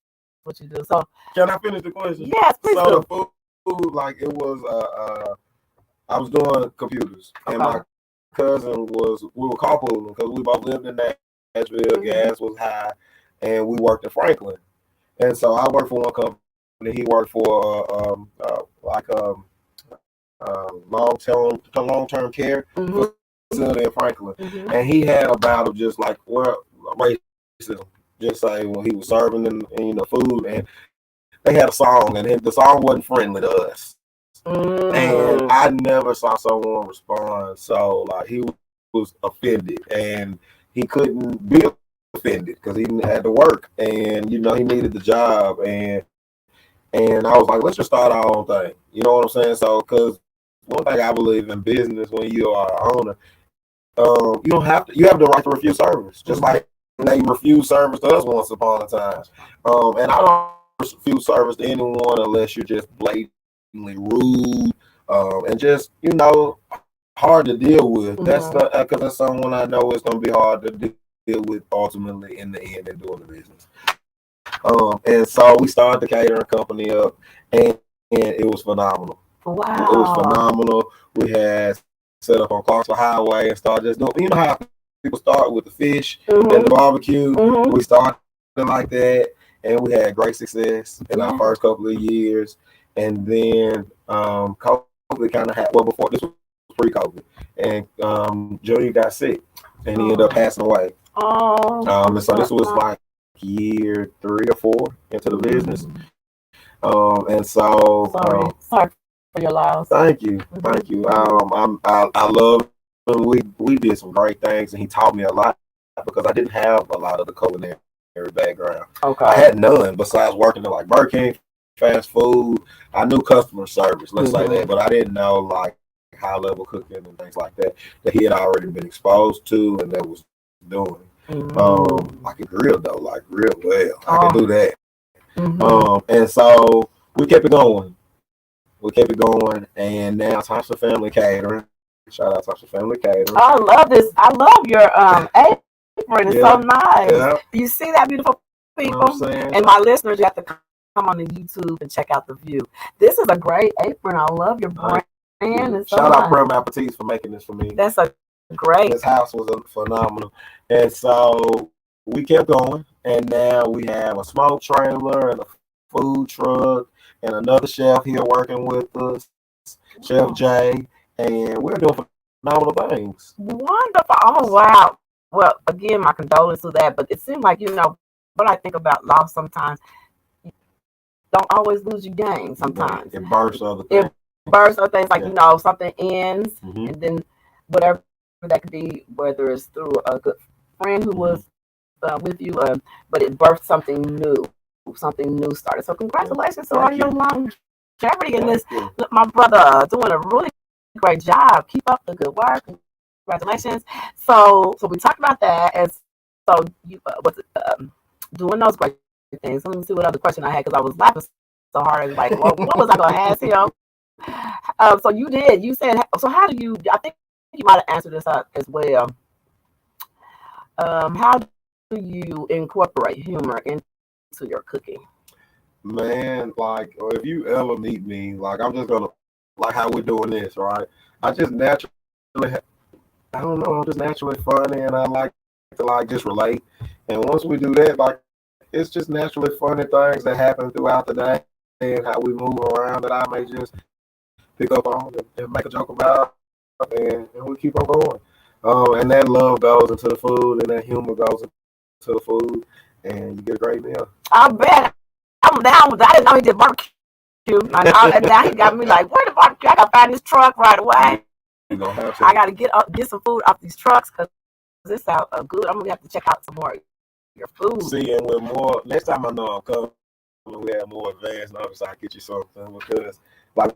what you do. So can I finish the question? Yes, please do. So the food, like it was, I was doing computers, and my cousin we were carpooling because we both lived in Nashville. Gas was high, and we worked in Franklin. And so I worked for one company. He worked for long-term care facility in Franklin. And he had a bout of just like racism, just like when he was serving and food, and they had a song, and the song wasn't friendly to us. And I never saw someone respond so like he was offended, and he couldn't be offended because he had to work, and he needed the job, and I was like, let's just start our own thing. You know what I'm saying? So, because one thing I believe in business, when you are an owner, you have the right to refuse service, just like they refuse service to us once upon a time. And I don't refuse service to anyone unless you're just blatantly rude, and just hard to deal with. That's because that's someone I know is going to be hard to deal with ultimately in the end in doing the business. And so we started the catering company up, and it was phenomenal. Wow. It was phenomenal. We had set up on Clarksville Highway and started just doing, how people start with the fish and the barbecue. We started like that, and we had great success in our first couple of years. And then COVID kind of happened. Well, before this was pre-COVID, and Junior got sick, and he ended up passing away. And so this was like year 3 or 4 into the business. And so sorry for your loss. Thank you. I love when we did some great things, and he taught me a lot because I didn't have a lot of the culinary background. I had none besides working in like Burger King, fast food. I knew customer service, let's say that, but I didn't know like high level cooking and things like that he had already been exposed to and that was doing. I can grill though, like real well. I can do that. And so we kept it going. And now Thompson Family Catering. Shout out Thompson Family Catering. I love this. I love your apron. It's so nice. Yeah. You see that, beautiful people? You know what I'm saying? And my listeners, you have to come on the YouTube and check out the view. This is a great apron. I love your brand. It's so Shout out nice. Prem Appetit for making this for me. That's a great. This house was phenomenal. And so we kept going, and now we have a smoke trailer and a food truck and another chef here working with us, Chef Jay, and we're doing phenomenal things. Wonderful. Oh, wow. Well, again, my condolences to that, but it seems like, what I think about loss sometimes, you don't always lose your gain sometimes. It bursts other things. Like, something ends, Mm-hmm. and then whatever that could be, whether it's through a good friend who was with you, but it birthed something new. Something new started. So congratulations to all your longevity in this. Look, my brother doing a really great job. Keep up the good work. Congratulations. So we talked about that, and so you was doing those great things. Let me see what other question I had, because I was laughing so hard. I was like, well, what was I going to ask him? So you did. You said, so how do you? I think you might have answered this as well. How do you incorporate humor into your cooking? Man, like, if you ever meet me, like, I'm just gonna, like how we're doing this, right? I just naturally, I don't know, I'm just naturally funny, and I like to just relate. And once we do that, like, it's just naturally funny things that happen throughout the day and how we move around that I may just pick up on and make a joke about, and we keep on going. And that love goes into the food, and that humor goes into the food, and you get a great meal. I bet. I'm down with that. I didn't know he did barbecue. And now he got me like, where the barbecue? I got to find this truck right away. I got to get some food off these trucks, because this sounds good. I'm going to have to check out some more of your food. See, and with more, next time I know I'm coming, we have more advanced numbers, I'll get you something, because like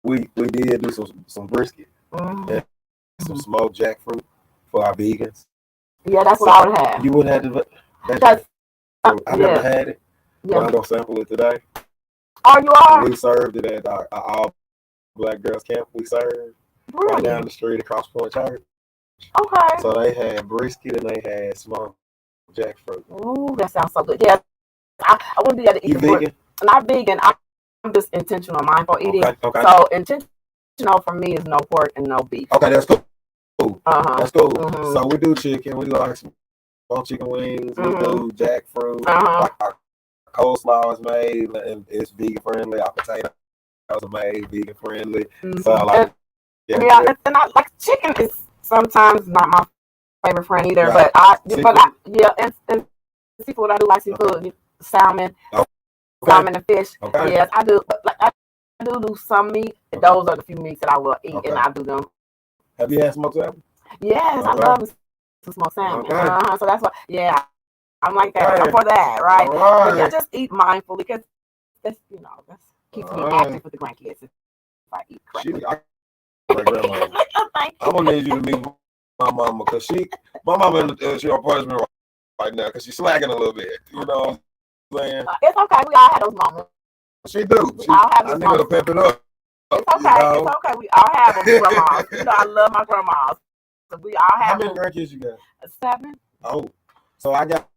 we did do some brisket and some smoked jackfruit for our vegans. Yeah, that's what I would have. You wouldn't have to. I never had it. Yeah. But I'm gonna sample it today. Oh, you are? We served it at our all black girls camp. We served right down the street across Point Church. Okay. So they had brisket and they had smoked jackfruit. Ooh, that sounds so good. Yeah, I wouldn't be able to eat. You vegan? Not vegan. I'm just intentional, mindful eating. Okay. So intentional for me is no pork and no beef. Okay, that's cool. That's cool. Mm-hmm. So we do chicken. We do like some chicken wings. We do jackfruit. Like our coleslaw is made and it's vegan friendly. Our potatoes are made vegan friendly. So like, and I like chicken is sometimes not my favorite friend either. Right. And seafood, I do like seafood, salmon, salmon and fish. Okay. Yes, I do. But like, I do some meat. Those are the few meats that I will eat, and I do them. Have you had smoked salmon? Yes, I love smoked salmon. Okay. So that's why. Yeah, I'm like that. I'm for that, right? But I just eat mindfully, because that's keeps me active with the grandkids if I eat correctly. I'm gonna need you to meet my mama, because my mama she on punishment right now because she's slacking a little bit. You know what I'm saying? It's okay. We all have those moments. She do. I need her to pep it up. It's okay. It's okay. We all have them, grandmas. I love my grandmas. So we all have. How many grandkids you got? 7. Oh, so I got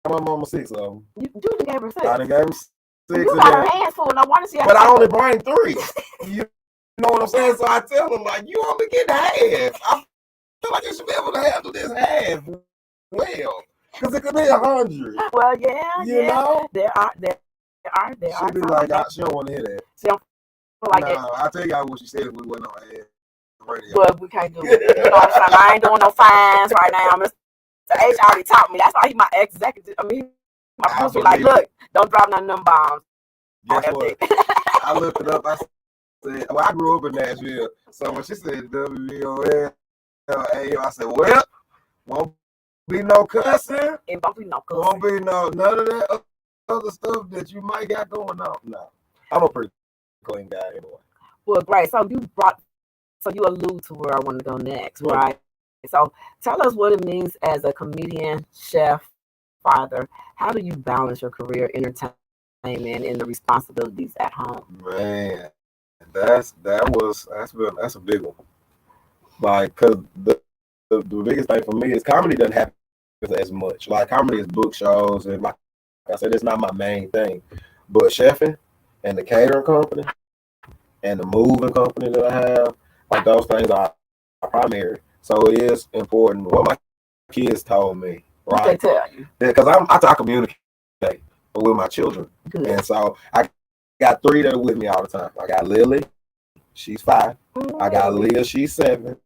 my mama 6 of them. You done gave her 6. I done gave her 6. You got her hands full. No wonder she. But I only bring 3. You know what I'm saying? So I tell her, like, you only get half. I feel like you should be able to handle this half well, because it could be 100. Well, yeah, you know, there are. She be like, she don't want to hear that. She don't feel like it. I'll tell y'all what she said if we went on air. But we can't do it. You know what I'm saying? I ain't doing no signs right now. Mr. H already taught me. That's why he's my executive. I mean, my producer, like, look, don't drop none of them bombs. Guess what? I looked it up. I said, well, I grew up in Nashville. So when she said WVOL, I said, well, won't be no cussing. It won't be no cussing. Won't be none of that other stuff that you might got going on. No. I'm a pretty clean guy anyway. Well, great. So you allude to where I want to go next, right? So tell us what it means as a comedian, chef, father. How do you balance your career, entertainment, and the responsibilities at home? Man, that's a big one. Like, cause the biggest thing for me is comedy doesn't happen as much. Like, comedy is book shows, and like I said, it's not my main thing. But chefing and the catering company and the moving company that I have, like, those things are primary. So it is important. What my kids told me, right? I tell you. Because I communicate with my children. Good. And so I got 3 that are with me all the time. I got Lily, she's 5. I got Leah, she's 7.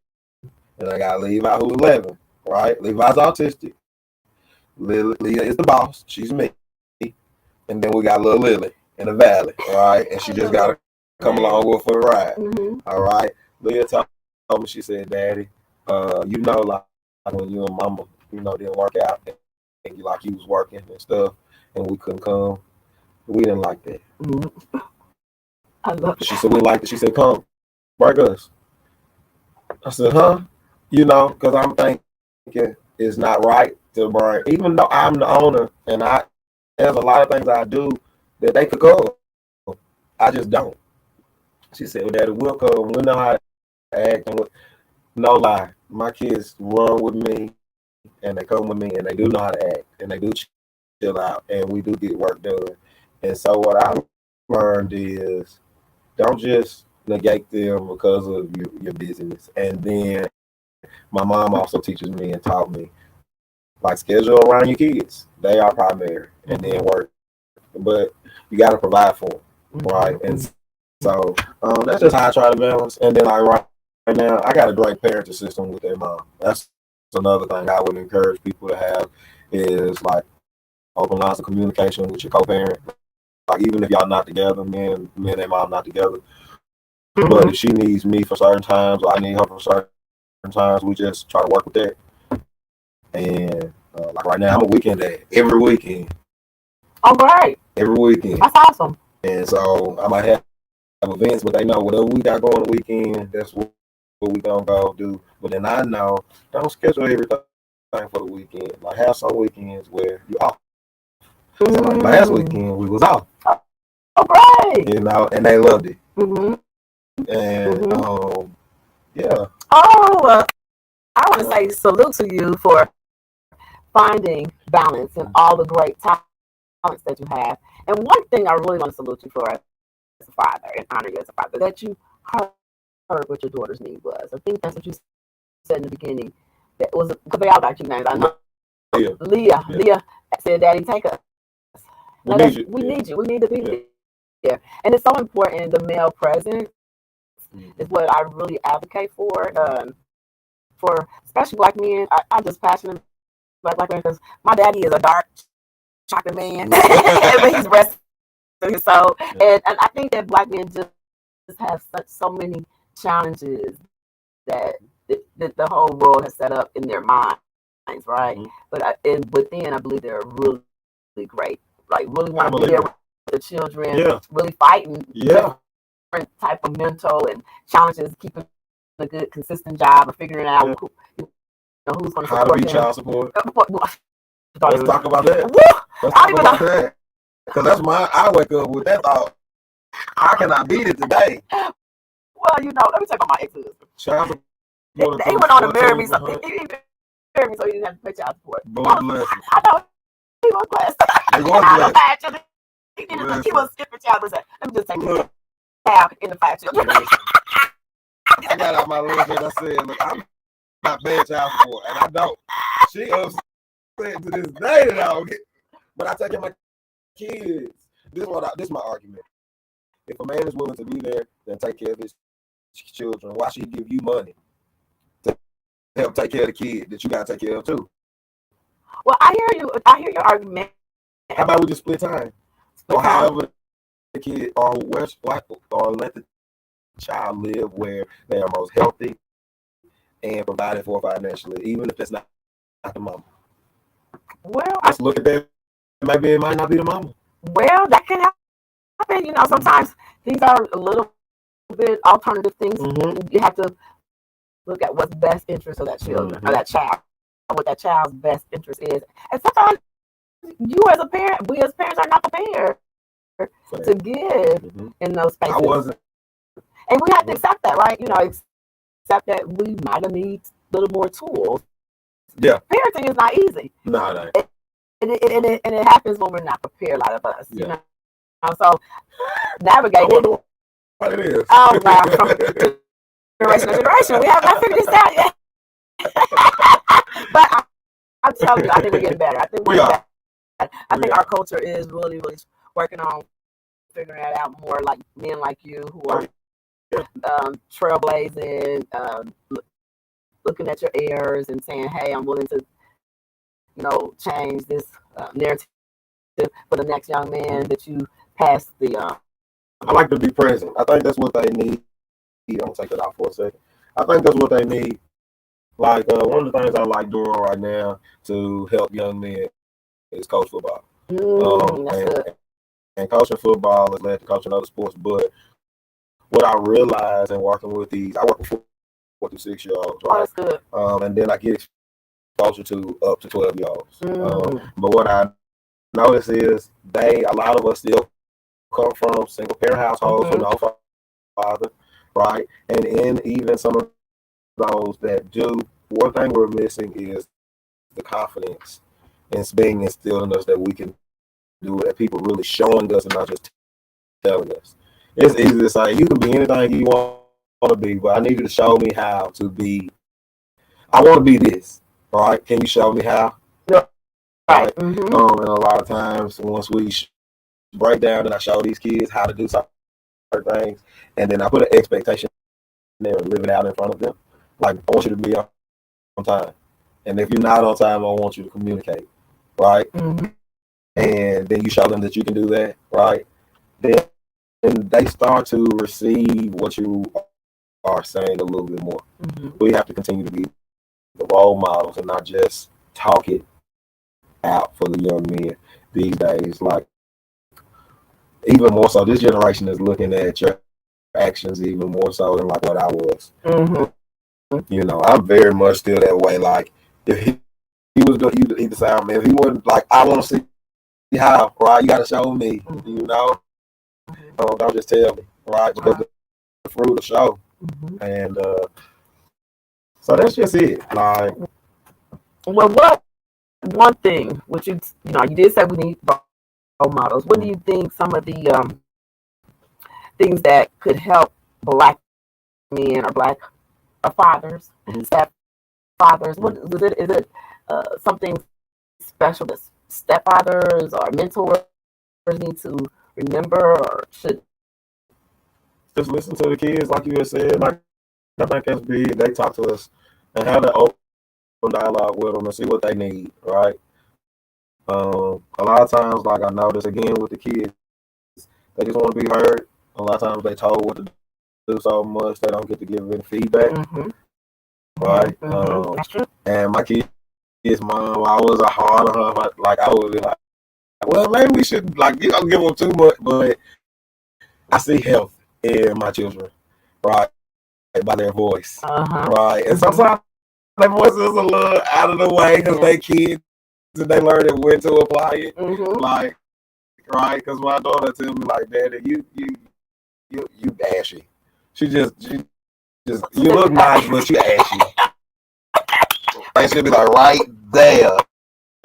And I got Levi, who's 11, right? Levi's autistic. Leah is the boss. She's me. And then we got little Lily in the valley, right? And she just got to come along with for the ride. Mm-hmm. All right. Leah told me, she said, Daddy, like when you and Mama, didn't work out and you was working and stuff and we couldn't come. We didn't like that. Mm-hmm. I love it. She said, we liked it. She said, come, break us. I said, huh? Because I'm thinking it's not right to bring, even though I'm the owner and there's a lot of things I do that they could go. I just don't. She said, well, Daddy, we'll come. We know how to act. And no lie. My kids run with me and they come with me and they do know how to act and they do chill out and we do get work done. And so what I learned is don't just negate them because of your busyness. And then my mom also teaches me and taught me, like, schedule around your kids. They are primary and then work. But you got to provide for them, right? And so that's just how I try to balance. And then right now, I got a great parenting system with their mom. That's another thing I would encourage people to have is, like, open lines of communication with your co-parent. Like, even if y'all not together, me and their mom not together. Mm-hmm. But if she needs me for certain times or I need her for certain times, we just try to work with that. And like right now, I'm a weekend dad. Every weekend. All right. Every weekend. That's awesome. And so I might have events, but they know whatever we got going the weekend, that's what we gonna go do. But then I know, don't schedule everything for the weekend. Like, have some weekends where you off. So like last weekend, we was off. Oh, great. And they loved it. Mm-hmm. And yeah. Oh, I want to say salute to you for finding balance in all the great talents that you have. And one thing I really want to salute you for as a father and honor you as a father, that you heard what your daughter's need was. I think that's what you said in the beginning. That was because they all got you names. I know. Leah said, "Daddy, take us. We need you. We need to be here." And it's so important. The male presence is what I really advocate for especially black men. I'm just passionate about black men because my daddy is a dark chocolate man, but he's resting his soul. And I think that black men just have so many challenges that the whole world has set up in their minds, right? Mm-hmm. But then I believe they're really, really great. Like, really want to be there with the children, really fighting different type of mental and challenges, keeping a good, consistent job of figuring out who's going to support how to be him. Child support. Let's talk about that. Let's talk about that. Because that's I wake up with that thought. How can I beat it today? Well, let me talk about my ex-husband. Child support. He went on to marry me, so he married me so he didn't have to pay child support. I know he was blessed. He was skipping child support. Let me just take it. In the 5 children. I got out my list and I said, look, I'm not paying child support, and I don't. She upset to this day that I don't get. But I take care of my kids. This is my argument. If a man is willing to be there and take care of his children, why should he give you money to help take care of the kid that you got to take care of too? Well, I hear you. I hear your argument. How about we just split time? Or however the kid, or let the child live where they are most healthy and provided for financially, even if it's not the mama. Well, let's look at that. Maybe it might not be the mama. Well, that can happen. Sometimes things are a little bit alternative things. Mm-hmm. You have to look at what's best interest of that children or that child, what that child's best interest is. And sometimes you as a parent, we as parents are not prepared to give in those spaces. I wasn't. And we have to accept that, right? Accept that we might have need a little more tools. Yeah. Parenting is not easy. No, it ain't. And it happens when we're not prepared, a lot of us, So navigating. What it is. Oh, wow. From generation to generation, we have not figured this out yet. But I'm telling you, I think we're getting better. I think We we're are. getting better. I think are. our culture is really, really working on figuring that out more, like men like you who are trailblazing, looking at your errors and saying, hey, I'm willing to, change this narrative for the next young man that you pass the. I like to be present. I think that's what they need. I'm gonna take it out for a second. I think that's what they need. Like one of the things I like doing right now to help young men is coach football. That's good. And coaching football has led to coaching other sports. But what I realize in working with I work with 4 to 6 year olds, right? Oh, that's good. And then I get exposure to up to 12-year-olds. But what I notice is a lot of us still come from single parent households with no father, right? And in even some of those that do, one thing we're missing is the confidence and being instilled in us that we can do it, that people really showing us and not just telling us. It's easy to say, you can be anything you want to be, but I need you to show me how to be. I want to be this, right? Can you show me how? Right. And a lot of times, once we break down and I show these kids how to do certain things, and then I put an expectation there and live it out in front of them. Like, I want you to be on time. And if you're not on time, I want you to communicate, right? And then you show them that you can do that, right? Then they start to receive what you are saying a little bit more. We have to continue to be the role models and not just talk it out for the young men these days. Like, even more so, this generation is looking at your actions even more so than like what I was. I'm very much still that way. Like, if he was doing, he decided, man, if he wasn't, like, I want to see how, right? You got to show me, don't just tell me, right? Because the fruit will show. And so that's just it. Like, well, what one thing, which you did say we need role models. What do you think some of the things that could help Black men or Black fathers, stepfathers? What is it? Something special that stepfathers or mentors need to remember or should just listen to the kids, like you had said. Like, I think that's big. They talk to us and have that open dialogue with them and see what they need, right? A lot of times, like I notice again with the kids, they just want to be heard. A lot of times they told what to do so much they don't get to give any feedback, right? That's true. And my kid's mom, I was hard on her. Like, I would be like, well, maybe we should, like, you don't give them too much, but I see health in my children, right? By their voice, right? And sometimes their voice is a little out of the way because they kids and they learn it when to apply it, like, right? Because my daughter tell me, like, Daddy, you ashy. She just you look nice, but you ashy. And she'll be like, right there.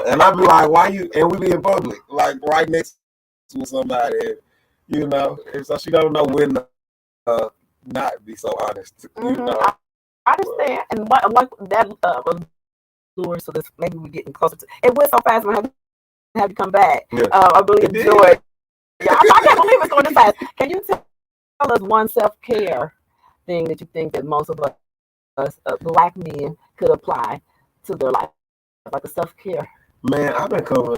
And I'd be like, why you? And we be in public, like right next to somebody, and so she don't know when to not be so honest. I understand, and what like that lure. So this maybe we're getting closer to. It went so fast. I'm gonna have you come back. Yeah. I really enjoyed. Yeah, I can't believe it's going this fast. Can you tell us one self-care thing that you think that most of us Black men could apply to their life, like a self-care? Man, I've been coming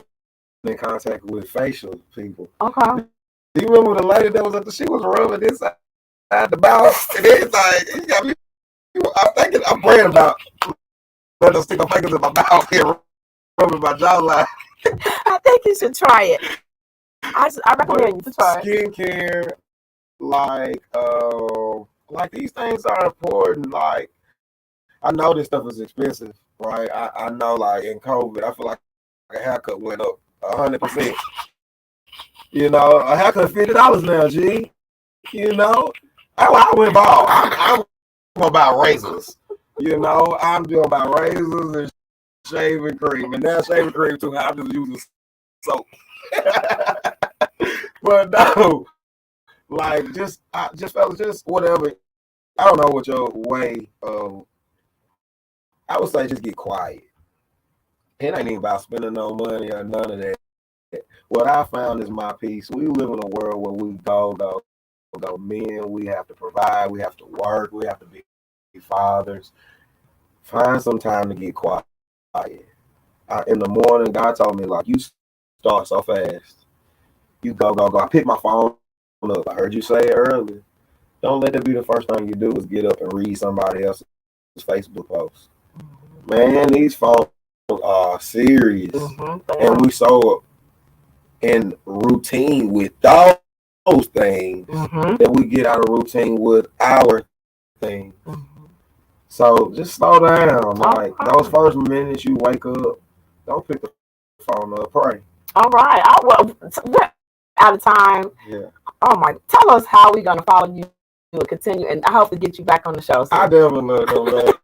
in contact with facial people. Okay. Do you remember the lady that was she was rubbing this side the mouth and everything? I'm praying about let her stick her fingers in my mouth and rubbing my jawline. I think you should try it. I recommend you to try it. Skincare, like these things are important. Like, I know this stuff is expensive, right? I know, like, in COVID, I feel like a haircut went up 100%. A haircut $50 now, G. I went bald. I'm about razors. I'm doing about razors and shaving cream, and now shaving cream too. I'm just using soap. But no, like, just fellas, just whatever. I don't know what your way of. I would say just get quiet it ain't even about spending no money or none of that. What I found is my peace. We live in a world where we go. Men, we have to provide, we have to work, we have to be fathers. Find some time to get quiet. In the morning, God told me, like, you start so fast. You go. I pick my phone up. I heard you say it earlier. Don't let that be the first thing you do is get up and read somebody else's Facebook post. Man, these phones are serious. And we so in routine with those things that we get out of routine with our things. So just slow down. Like those first minutes you wake up, don't pick the phone up. Pray. All right. We're out of time. Yeah. Oh my! Tell us how we're gonna follow you and continue, and I hope to get you back on the show soon. I definitely love that.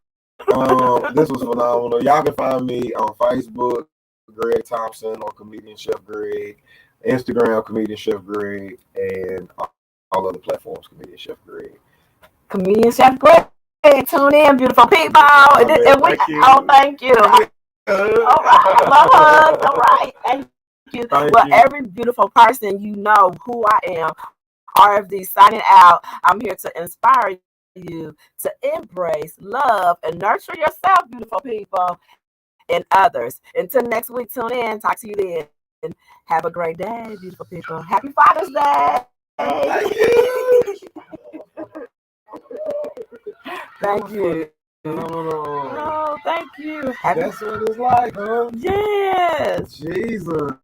This was phenomenal. Y'all can find me on Facebook, Greg Thompson, or Comedian Chef Greg, Instagram, Comedian Chef Greg, and all other platforms, Comedian Chef Greg. Comedian Chef Greg. Tune in, beautiful people. Thank you. All right, love hugs. All right, thank you. Every beautiful person, you know who I am. RFD signing out. I'm here to inspire you to embrace, love, and nurture yourself, beautiful people, and others. Until next week, tune in. Talk to you then. And have a great day, beautiful people. Happy Father's Day. Thank you. Oh, thank you. That's what it's like, huh? Yes. Jesus.